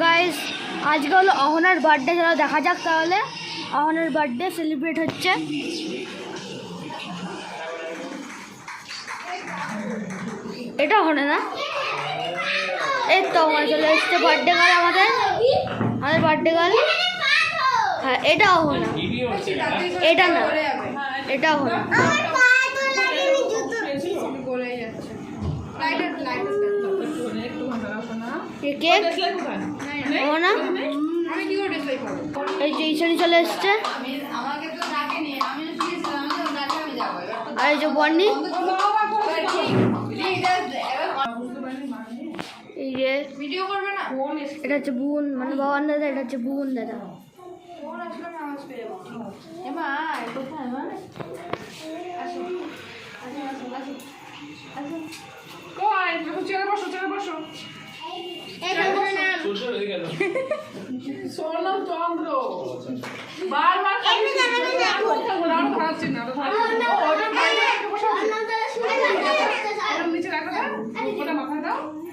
Guys আজকে হলো অহনার birthday, চলো দেখা যাক তাহলে অহনার বার্থডে সেলিব্রেট হচ্ছে। এটা অহনা না, এই তো অহনা চলে এসছে বার্থডে গার্ল আমাদের বার্থডে গার্ল। হ্যাঁ এটা অহনা, এটা না এটা অহনা। কেক অহনা এই যে ইশানি চলে এসছে, আর এই যে বন্নি, এই যে এটা হচ্ছে বুন মানে বাবান দাদা, এটা হচ্ছে বুন দাদা।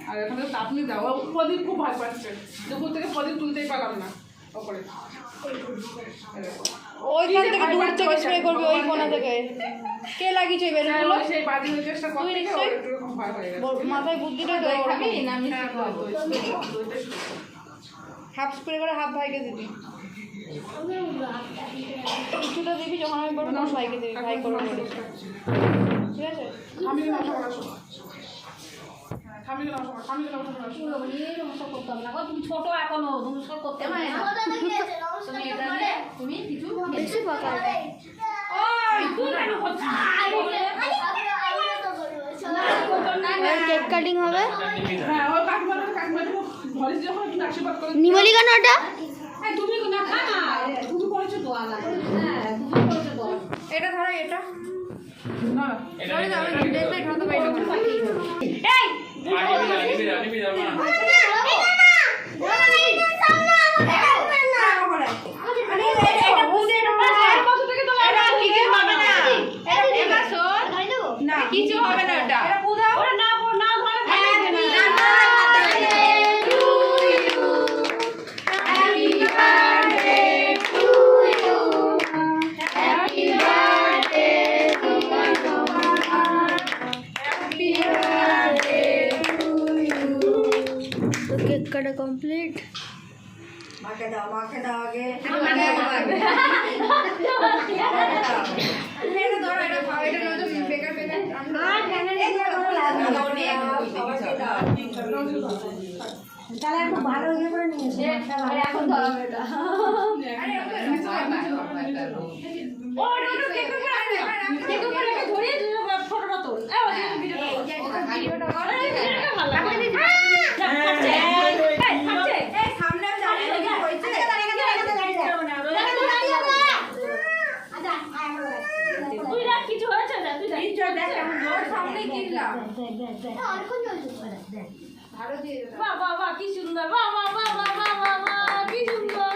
আর এখানে তাপনি দাও, প্রদীপ খুব ভালো পাচ্ছে, দুপুর থেকে প্রদীপ তুলতেই পারলাম না ওপরে। ওইখান থেকে দূর থেকে স্প্রে করবে, ওই কোণা থেকে। কে লাগিয়েছে বেলুনগুলো? সেই বাজিয়ে চেষ্টা করতে গিয়ে একটু ভয় হয়ে গেছে। মাথায় বুদ্ধিটা তো খাবি না, আমি হাফ স্প্রে করে হাফ ভাইকে দিবি, কিছুটা দিবি, যখন আমি বলবো তখন ভাইকে দিবি, ভাই করবো ঠিক আছে। আমি না তুমি ছোট এখনো নমস্কার করতে পারো না, তুমি কিছু বেশি পাকা কেক কাটিং হবে। নিমলি কেন ওটা? তুমি না খা না, তুমি করেছো দোয়া লাগে। হ্যাঁ তুমি করেছো দোয়া। এটা ধরো, এটা না ধরে দাও, আমি দেখতে ঢাকা বাইরে করে এই নিবি দাও না। কিছু হবে না, ওটা কেক কাটা কমপ্লিট। মাকে দাও আগে। তাহলে একটু ভালো ইয়ে করে নিয়েছে এখন ধরো এটা। কিছু হয়েছে না, তুই সামনে কিনলাম বাহ বাহ বাহ কি সুন্দর, বাহ বাহ বাহ বাহ বাহ বাহ বাহ কি সুন্দর।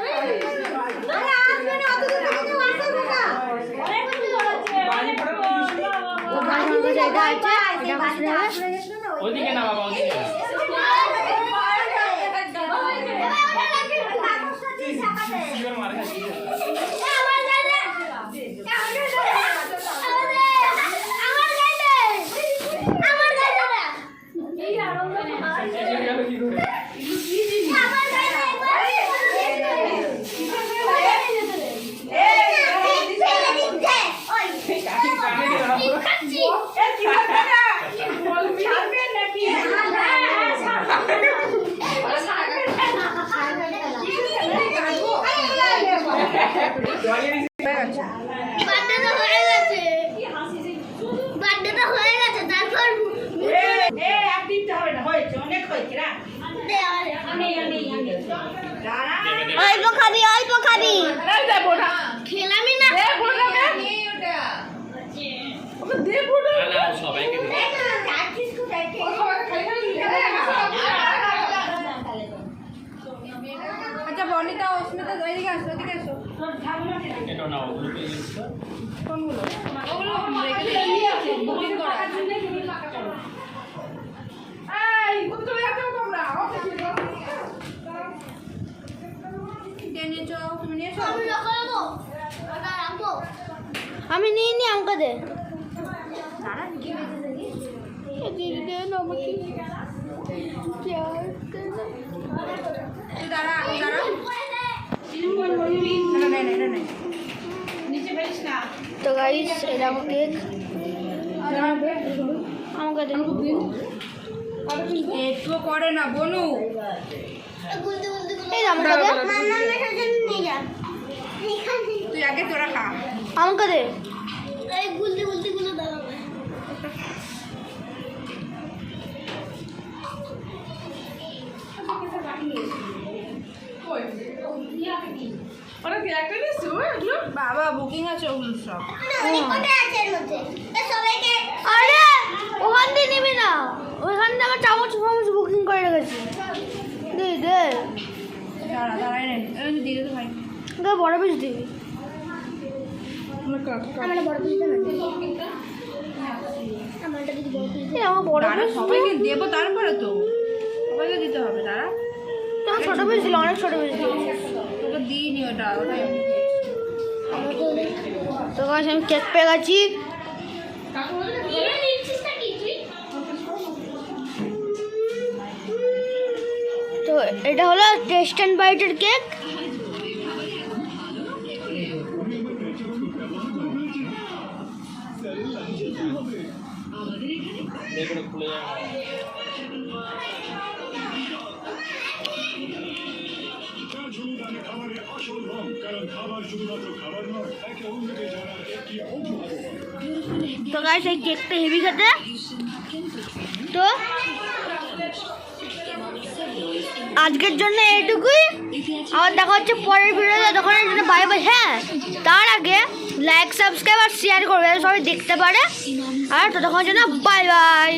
ওদিকে না বাবা, ওদিকে মার খাচ্ছি। অল্প খাবি খেলামি না সবাইকে আচ্ছা বর্ণিতা অস্মিতা এদিকে আসো, এদিকে আসো। এটা নাও, কোনগুলো? ওগুলো রেখে দিয়েছি, বুকিং করা আছে। এই কোথায় যাচ্ছ তোমরা? নিয়েছো তুমি নিয়েছো আমি নিয়ে নি আমাকে দে দাঁড়া দিদি দে না আমাকে তুই দাঁড়া দাঁড়া এটা নেই নিচে ফেলিস না তো গাইস এটা আমার কেক আমাকে দে একটু করে না বনু এই আমাকে দে তুই আগে তোরা খা আমাকে দে কই ওরা কি একটা নিয়েছে এগুলো বাবা বুকিং আছে ওগুলো সব আরে ওখান দিয়ে নিবি না ওখান দিয়ে আমার চামচ ফামচ বুকিং করে রেখেছি দে দে দাঁড়া দাঁড়াই রে দিয়ে দে ভাই দে বড় পিস দিবি এই আমার বড় দাঁড়া পিস সবাইকে দেবো তারপরে তো সবাইকে দিতে হবে দাঁড়া তোমার ছোট পিস দিল অনেক ছোট পিস দিল তোকে দিইনি ওটা ওটা এমনি তো গাছ আমি কেক পেয়ে গেছি তো এটা হলো টেস্ট অ্যান্ড বাইটের কেক তো গাইস এই কেকটা হেভি খেতে তো আজকের জন্য এইটুকুই আবার দেখা হচ্ছে পরের ভিডিওতে তখন এর জন্য বাই বাই হ্যাঁ তার আগে লাইক সাবস্ক্রাইব আর শেয়ার করবে যাতে সবাই দেখতে পারে আর ততক্ষণের জন্য বাই বাই